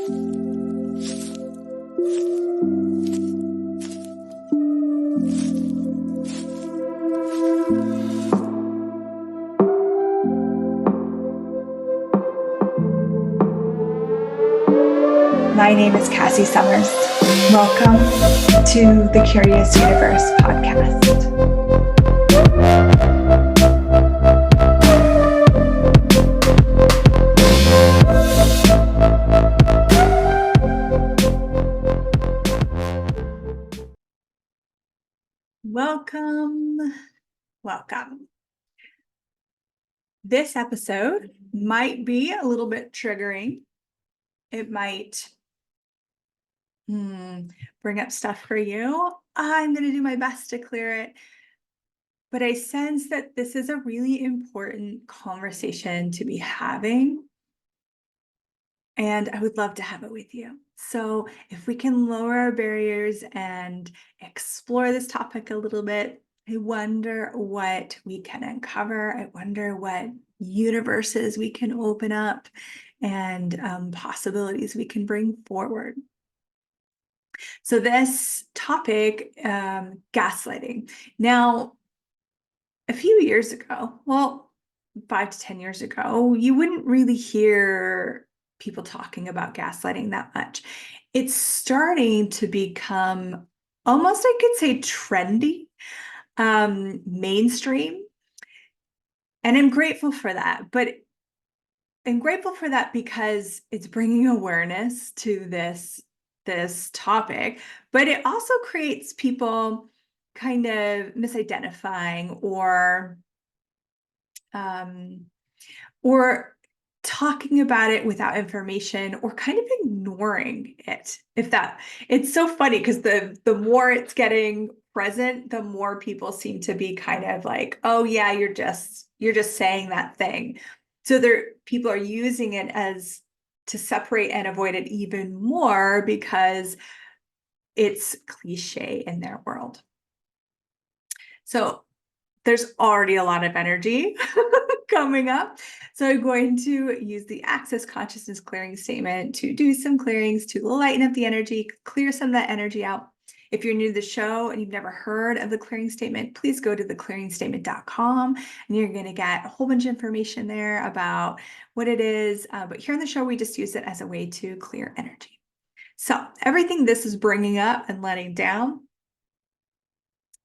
My name is Cassy Summers. Welcome to the Curious Universe podcast. Welcome. This episode might be a little bit triggering. It might bring up stuff for you. I'm going to do my best to clear it. But I sense that this is a really important conversation to be having. And I would love to have it with you. So if we can lower our barriers and explore this topic a little bit, I wonder what we can uncover. I wonder what universes we can open up and possibilities we can bring forward. So this topic, gaslighting. Now, a few years ago, 5 to 10 years ago, you wouldn't really hear people talking about gaslighting that much. It's starting to become almost, I could say, trendy, mainstream. And I'm grateful for that. But I'm grateful for that because it's bringing awareness to this topic, but it also creates people kind of misidentifying or talking about it without information or kind of ignoring it. It's so funny because the more it's getting present, the more people seem to be kind of like, oh yeah, you're just saying that thing. So people are using it as to separate and avoid it even more because it's cliche in their world. So there's already a lot of energy coming up. So I'm going to use the Access Consciousness Clearing Statement to do some clearings to lighten up the energy, clear some of that energy out. If you're new to the show and you've never heard of the clearing statement, please go to theclearingstatement.com and you're going to get a whole bunch of information there about what it is. But here on the show, we just use it as a way to clear energy. So everything this is bringing up and letting down,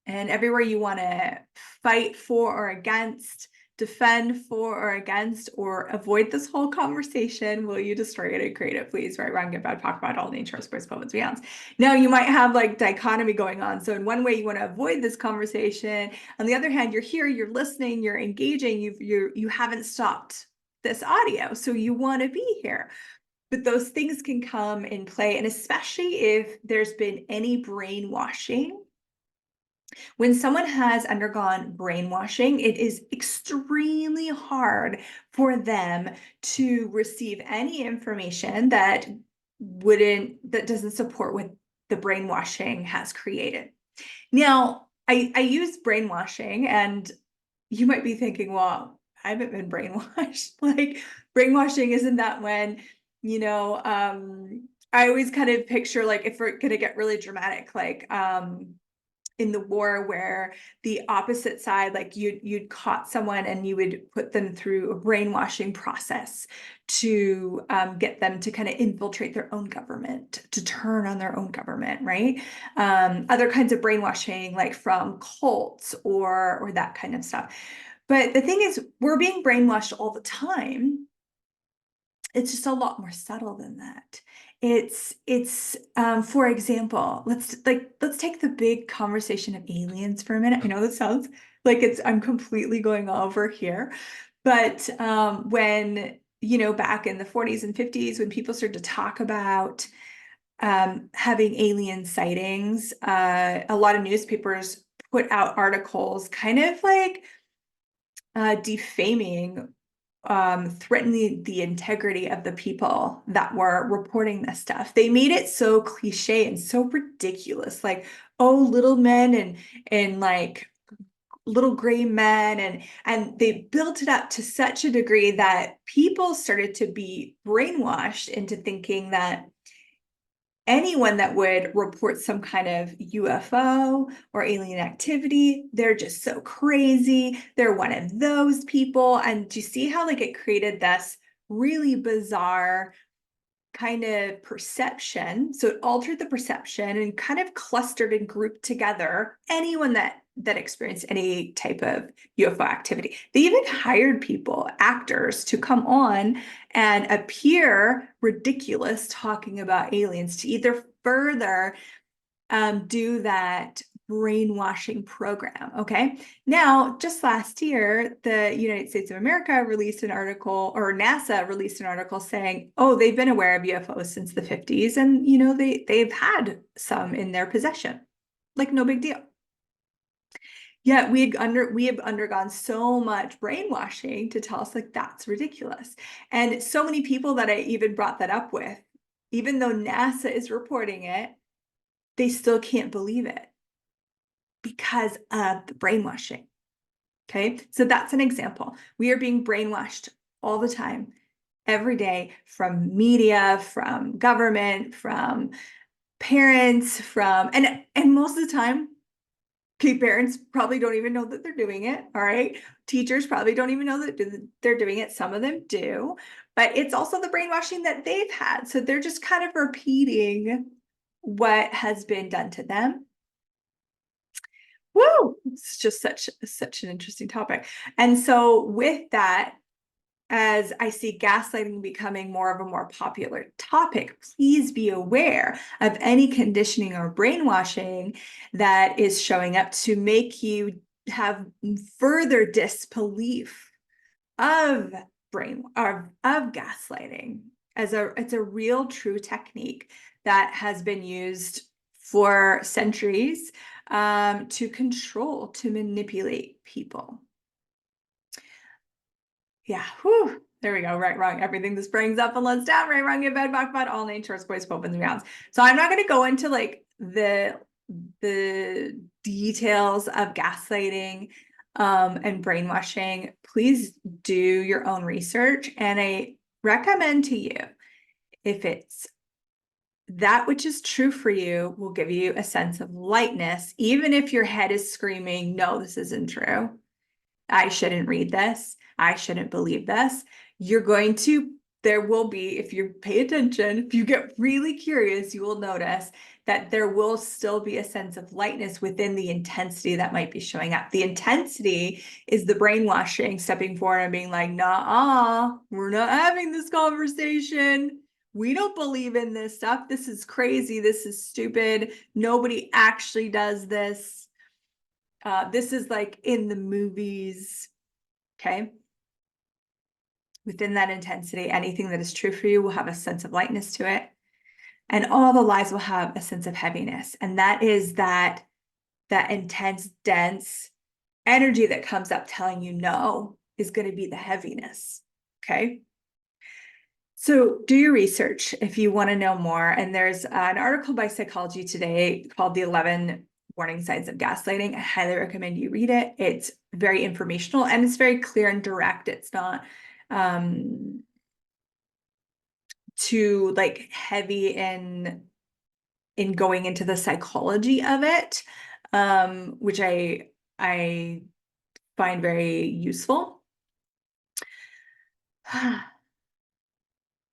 and everywhere you want to fight for or against, defend for or against, or avoid this whole conversation, will you destroy it and create it, please? Right, wrong, good, bad, talk about all nature, sports, poems, beyonds. Now, you might have like dichotomy going on. So in one way, you want to avoid this conversation. On the other hand, you're here, you're listening, you're engaging, you haven't stopped this audio. So you want to be here. But those things can come in play. And especially if there's been any brainwashing. When someone has undergone brainwashing, it is extremely hard for them to receive any information that doesn't support what the brainwashing has created. Now, I use brainwashing, and you might be thinking, well, I haven't been brainwashed. Like, brainwashing isn't that when, I always kind of picture, like, if we're gonna get really dramatic, like in the war where the opposite side, like you'd caught someone and you would put them through a brainwashing process to get them to kind of infiltrate their own government, to turn on their own government, right? Other kinds of brainwashing, like from cults or that kind of stuff. But the thing is, we're being brainwashed all the time. It's just a lot more subtle than that. It's for example, let's take the big conversation of aliens for a minute. I know that sounds like I'm completely going over here, but when back in the 40s and 50s, when people started to talk about having alien sightings, a lot of newspapers put out articles kind of like defaming, threatening the integrity of the people that were reporting this stuff. They made it so cliche and so ridiculous, like, oh, little men and like little gray men, and they built it up to such a degree that people started to be brainwashed into thinking that anyone that would report some kind of UFO or alien activity, they're just so crazy. They're one of those people. And do you see how like it created this really bizarre kind of perception? So it altered the perception and kind of clustered and grouped together anyone that experienced any type of UFO activity. They even hired people, actors, to come on and appear ridiculous talking about aliens to either further do that brainwashing program. Okay. Now, just last year, the United States of America released an article, or NASA released an article saying, oh, they've been aware of UFOs since the 50s, and they've had some in their possession. Like, no big deal. Yet we have undergone so much brainwashing to tell us like that's ridiculous. And so many people that I even brought that up with, even though NASA is reporting it, they still can't believe it because of the brainwashing. Okay, so that's an example. We are being brainwashed all the time, every day, from media, from government, from parents, and most of the time, okay, parents probably don't even know that they're doing it. All right, teachers probably don't even know that they're doing it. Some of them do, but it's also the brainwashing that they've had. So they're just kind of repeating what has been done to them. Woo! It's just such an interesting topic. And so with that, as I see gaslighting becoming more of a more popular topic, please be aware of any conditioning or brainwashing that is showing up to make you have further disbelief of gaslighting as it's a real true technique that has been used for centuries to control, to manipulate people. Yeah, whew. There we go. Right, wrong. Everything this brings up and lets down. Right, wrong, good, bad, back, bad, all natures, boys, pope, and the rounds. So I'm not going to go into like the details of gaslighting and brainwashing. Please do your own research. And I recommend to you, if it's that which is true for you, will give you a sense of lightness, even if your head is screaming, no, this isn't true. I shouldn't read this. I shouldn't believe this. There will be, if you pay attention, if you get really curious, you will notice that there will still be a sense of lightness within the intensity that might be showing up. The intensity is the brainwashing, stepping forward and being like, nah, we're not having this conversation. We don't believe in this stuff. This is crazy. This is stupid. Nobody actually does this. This is like in the movies. Okay. Within that intensity, anything that is true for you will have a sense of lightness to it. And all the lies will have a sense of heaviness. And that is that intense, dense energy that comes up telling you no is going to be the heaviness. Okay. So do your research if you want to know more. And there's an article by Psychology Today called The 11 Warning Signs of Gaslighting. I highly recommend you read it. It's very informational and it's very clear and direct. It's not too like heavy in going into the psychology of it, which I find very useful.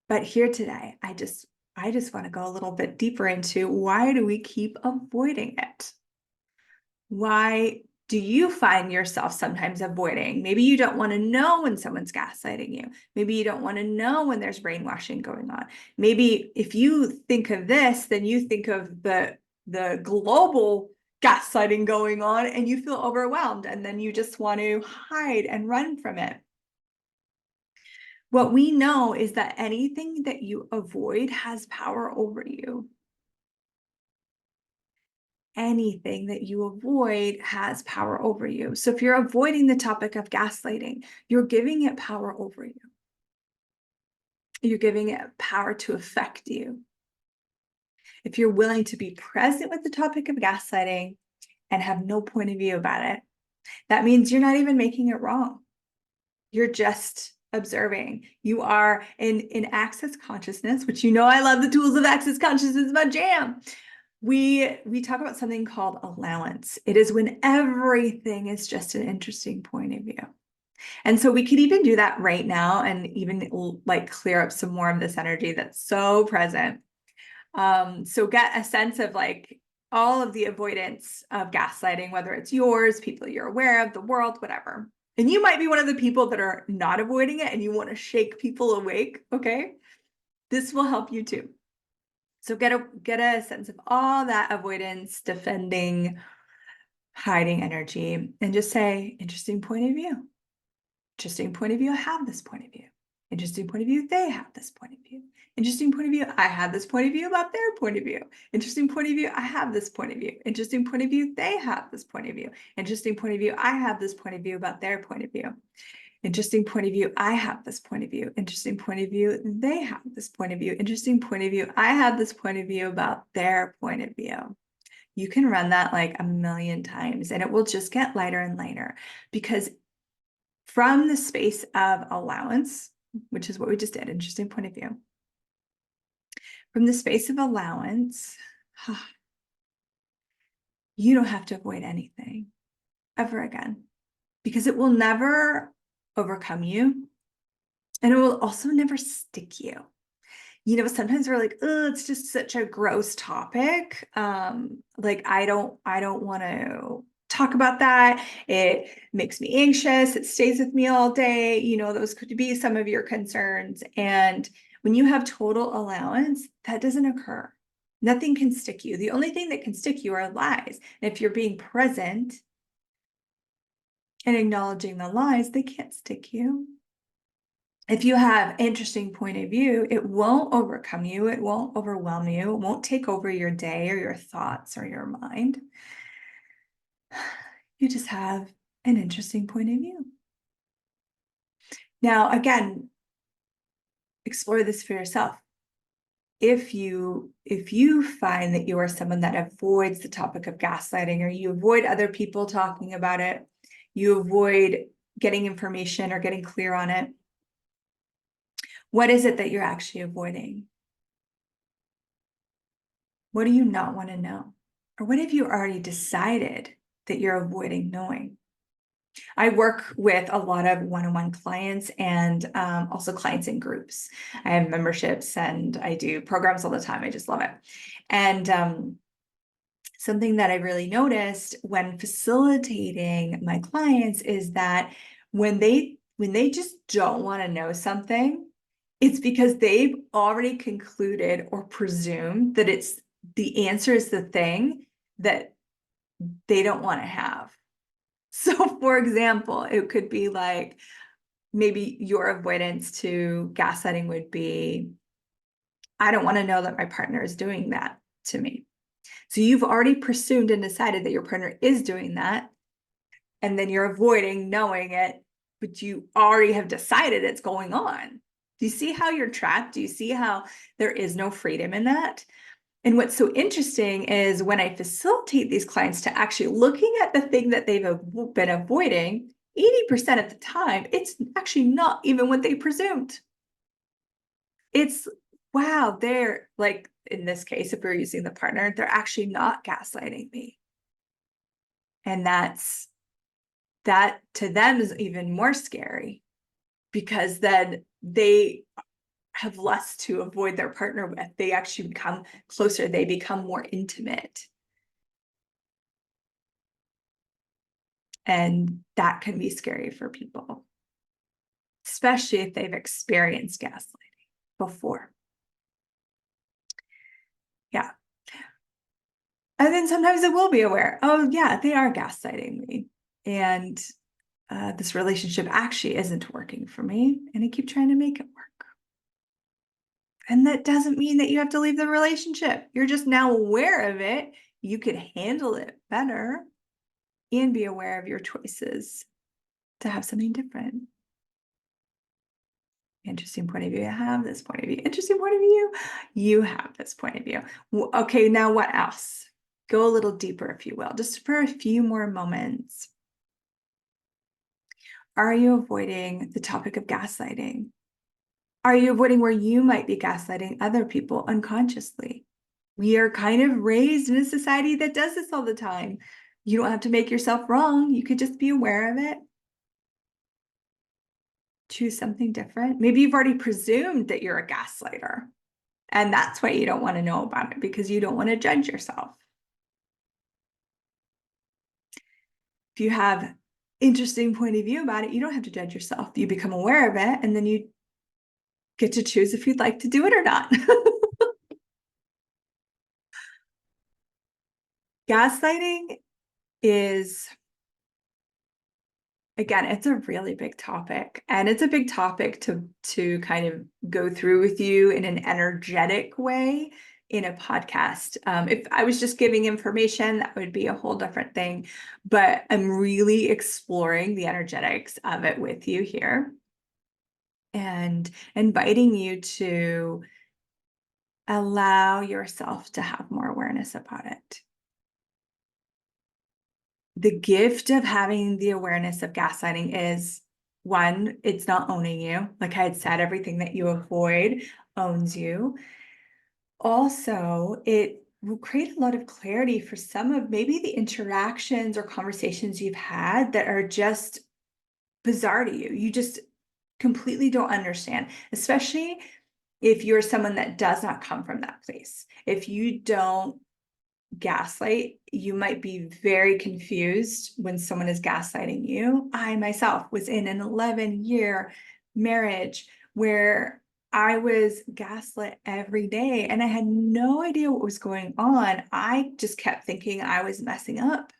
But here today, I just want to go a little bit deeper into why do we keep avoiding it? Why do you find yourself sometimes avoiding? Maybe you don't want to know when someone's gaslighting you. Maybe you don't want to know when there's brainwashing going on. Maybe if you think of this, then you think of the global gaslighting going on and you feel overwhelmed and then you just want to hide and run from it. What we know is that anything that you avoid has power over you. Anything that you avoid has power over you. So if you're avoiding the topic of gaslighting, you're giving it power over you. You're giving it power to affect you. If you're willing to be present with the topic of gaslighting and have no point of view about it, That means you're not even making it wrong. You're just observing. You are in access consciousness, which I love the tools of access consciousness, my jam. We talk about something called allowance. It is when everything is just an interesting point of view. And so we could even do that right now and even like clear up some more of this energy that's so present. So get a sense of like all of the avoidance of gaslighting, whether it's yours, people you're aware of, the world, whatever. And you might be one of the people that are not avoiding it and you want to shake people awake. Okay. This will help you too. So get a sense of all that avoidance, defending, hiding energy, and just say, interesting point of view. Interesting point of view, I have this point of view. Interesting point of view, they have this point of view. Interesting point of view, I have this point of view about their point of view. Interesting point of view, I have this point of view. Interesting point of view, they have this point of view. Interesting point of view, I have this point of view about their point of view. Interesting point of view, I have this point of view. Interesting point of view, they have this point of view. Interesting point of view, I have this point of view about their point of view. You can run that like a million times and it will just get lighter and lighter because from the space of allowance, which is what we just did, interesting point of view. From the space of allowance, you don't have to avoid anything ever again because it will never overcome you and it will also never stick you. Sometimes we're like, oh, it's just such a gross topic. Like I don't want to talk about that. It makes me anxious. It stays with me all day. Those could be some of your concerns. And when you have total allowance, that doesn't occur. Nothing can stick you. The only thing that can stick you are lies. And if you're being present and acknowledging the lies, they can't stick you. If you have interesting point of view, it won't overcome you. It won't overwhelm you. It won't take over your day or your thoughts or your mind. You just have an interesting point of view. Now, again, explore this for yourself. If you find that you are someone that avoids the topic of gaslighting or you avoid other people talking about it, you avoid getting information or getting clear on it, what is it that you're actually avoiding? What do you not want to know? Or what have you already decided that you're avoiding knowing? I work with a lot of one-on-one clients and also clients in groups. I have memberships and I do programs all the time. I just love it. And something that I really noticed when facilitating my clients is that when they just don't want to know something, it's because they've already concluded or presumed that the answer is the thing that they don't want to have. So for example, it could be like maybe your avoidance to gaslighting would be, I don't want to know that my partner is doing that to me. So you've already presumed and decided that your partner is doing that. And then you're avoiding knowing it, but you already have decided it's going on. Do you see how you're trapped? Do you see how there is no freedom in that? And what's so interesting is when I facilitate these clients to actually looking at the thing that they've been avoiding, 80% of the time, it's actually not even what they presumed. It's, wow, they're like, in this case, if we're using the partner, they're actually not gaslighting me. And that to them is even more scary because then they have less to avoid their partner with. They actually become closer. They become more intimate. And that can be scary for people, especially if they've experienced gaslighting before. Yeah. And then sometimes it will be aware, oh yeah, they are gaslighting me. And this relationship actually isn't working for me. And I keep trying to make it work. And that doesn't mean that you have to leave the relationship. You're just now aware of it. You could handle it better and be aware of your choices to have something different. Interesting point of view. I have this point of view. Interesting point of view. You have this point of view. Okay, now what else? Go a little deeper, if you will, just for a few more moments. Are you avoiding the topic of gaslighting? Are you avoiding where you might be gaslighting other people unconsciously? We are kind of raised in a society that does this all the time. You don't have to make yourself wrong. You could just be aware of it. Choose something different. Maybe you've already presumed that you're a gaslighter, and that's why you don't want to know about it, because you don't want to judge yourself. If you have interesting point of view about it, you don't have to judge yourself. You become aware of it, and then you get to choose if you'd like to do it or not. Gaslighting is, again, it's a really big topic, and it's a big topic to kind of go through with you in an energetic way in a podcast. If I was just giving information, that would be a whole different thing, but I'm really exploring the energetics of it with you here and inviting you to allow yourself to have more awareness about it. The gift of having the awareness of gaslighting is, one, it's not owning you. Like I had said, everything that you avoid owns you. Also, it will create a lot of clarity for some of maybe the interactions or conversations you've had that are just bizarre to you. You just completely don't understand, especially if you're someone that does not come from that place. If you don't gaslight, you might be very confused when someone is gaslighting you. I myself was in an 11-year marriage where I was gaslit every day and I had no idea what was going on. I just kept thinking I was messing up.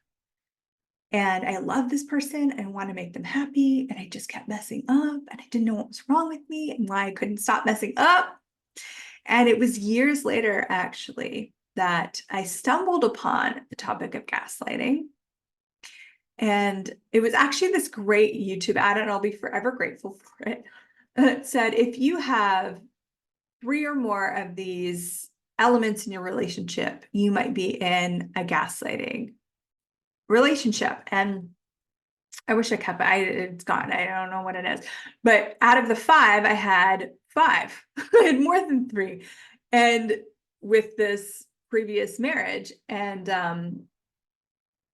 And I love this person and want to make them happy. And I just kept messing up and I didn't know what was wrong with me and why I couldn't stop messing up. And it was years later, actually, that I stumbled upon the topic of gaslighting. And it was actually this great YouTube ad, and I'll be forever grateful for it. It said, if you have 3 or more of these elements in your relationship, you might be in a gaslighting relationship. And I wish I kept it. It's gone. I don't know what it is. But out of the 5, I had 5. I had more than 3. And with this previous marriage, and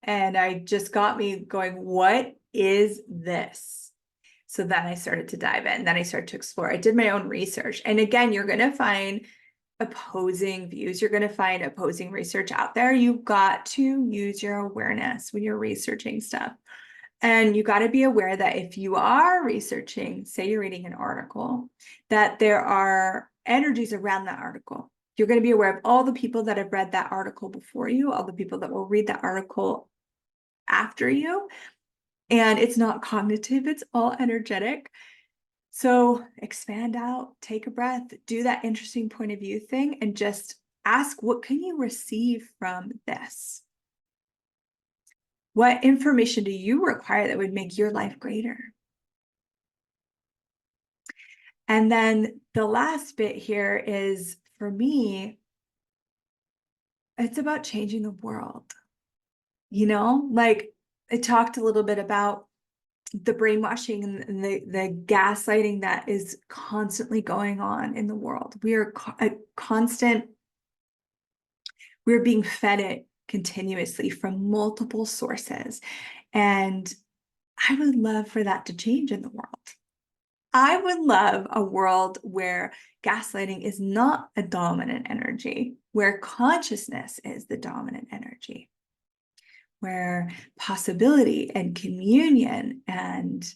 I just got me going, what is this? So then I started to dive in. Then I started to explore. I did my own research. And again, you're going to find opposing views. You're going to find opposing research out there. You've got to use your awareness when you're researching stuff. And you got to be aware that if you are researching, say you're reading an article, that there are energies around that article. You're going to be aware of all the people that have read that article before you, all the people that will read that article after you. And it's not cognitive, it's all energetic. So expand out, take a breath, do that interesting point of view thing, and just ask, what can you receive from this? What information do you require that would make your life greater? And then the last bit here is, for me, it's about changing the world. Like I talked a little bit about the brainwashing and the gaslighting that is constantly going on in the world. We're being fed it continuously from multiple sources. And I would love for that to change in the world. I would love a world where gaslighting is not a dominant energy, where consciousness is the dominant energy, where possibility and communion and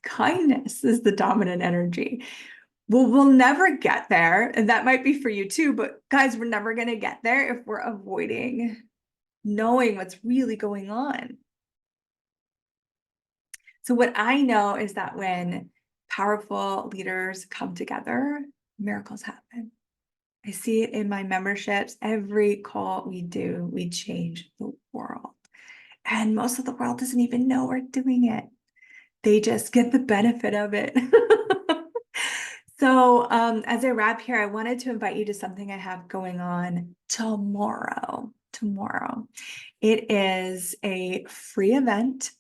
kindness is the dominant energy. Well, we'll never get there, and that might be for you too, but guys, we're never going to get there if we're avoiding knowing what's really going on. So what I know is that when powerful leaders come together, miracles happen. I see it in my memberships. Every call we do, we change the world. And most of the world doesn't even know we're doing it. They just get the benefit of it. So as I wrap here, I wanted to invite you to something I have going on tomorrow. It is a free event.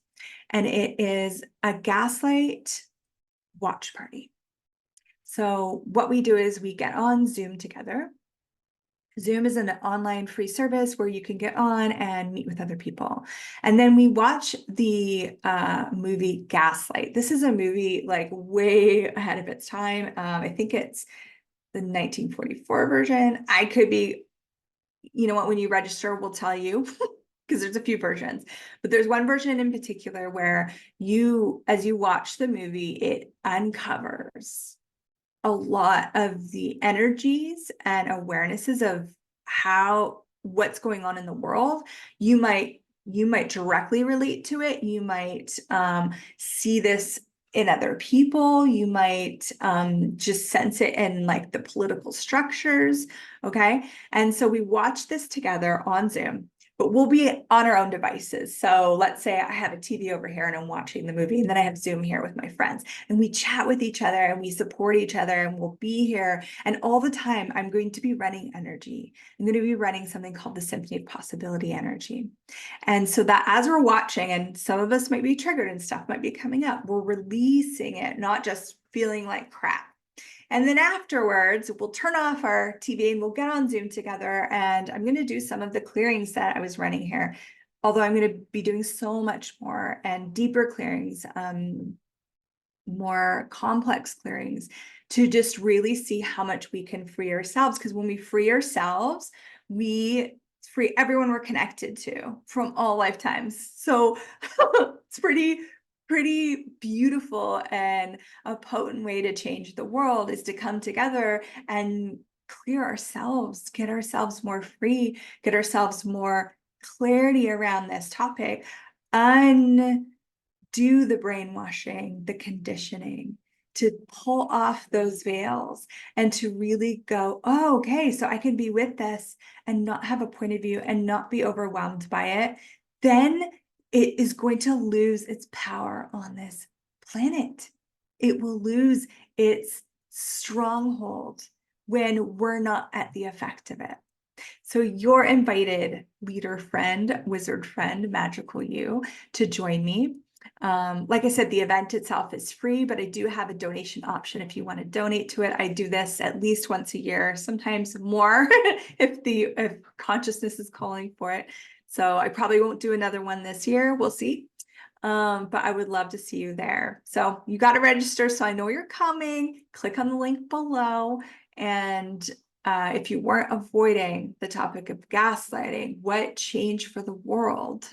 and it is a gaslight watch party. So what we do is we get on Zoom together. Zoom is an online free service where you can get on and meet with other people. And then we watch the movie Gaslight. This is a movie like way ahead of its time. I think it's the 1944 version. I could be, you know what, when you register, we'll tell you because there's a few versions. But there's one version in particular where as you watch the movie, it uncovers a lot of the energies and awarenesses of what's going on in the world. You might directly relate to it. You might see this in other people. You might just sense it in like the political structures. Okay. And so we watch this together on Zoom, but we'll be on our own devices. So let's say I have a TV over here and I'm watching the movie, and then I have Zoom here with my friends, and we chat with each other and we support each other, and we'll be here. And all the time I'm going to be running energy. I'm going to be running something called the Symphony of Possibility energy. And so that as we're watching, and some of us might be triggered and stuff might be coming up, we're releasing it, not just feeling like crap. And then afterwards, we'll turn off our TV and we'll get on Zoom together. And I'm going to do some of the clearings that I was running here, although I'm going to be doing so much more and deeper clearings, more complex clearings, to just really see how much we can free ourselves. Because when we free ourselves, we free everyone we're connected to from all lifetimes. So it's pretty beautiful, and a potent way to change the world is to come together and clear ourselves, get ourselves more free, get ourselves more clarity around this topic, undo the brainwashing, the conditioning, to pull off those veils and to really go, oh, okay, so I can be with this and not have a point of view and not be overwhelmed by it. Then it is going to lose its power on this planet. It will lose its stronghold when we're not at the effect of it. So you're invited, leader friend, wizard friend, magical you, to join me. Like I said, the event itself is free, but I do have a donation option if you want to donate to it. I do this at least once a year, sometimes more if consciousness is calling for it. So I probably won't do another one this year. We'll see. But I would love to see you there. So you got to register so I know you're coming. Click on the link below. And if you weren't avoiding the topic of gaslighting, what change for the world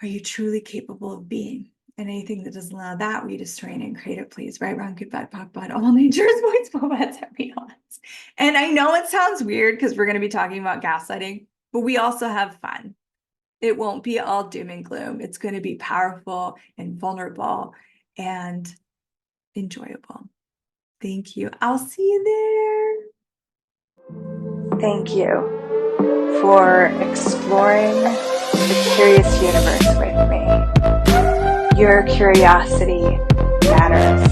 are you truly capable of being? And anything that doesn't allow that, we destroy and create it, please. Right, wrong, good, bad, pop, bad, all nature's voice, moments, and beyond. And I know it sounds weird because we're going to be talking about gaslighting, but we also have fun. It won't be all doom and gloom. It's going to be powerful and vulnerable and enjoyable. Thank you. I'll see you there. Thank you for exploring the curious universe with me. Your curiosity matters.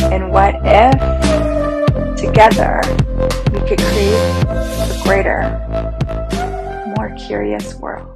And what if together we could create a greater, more curious world?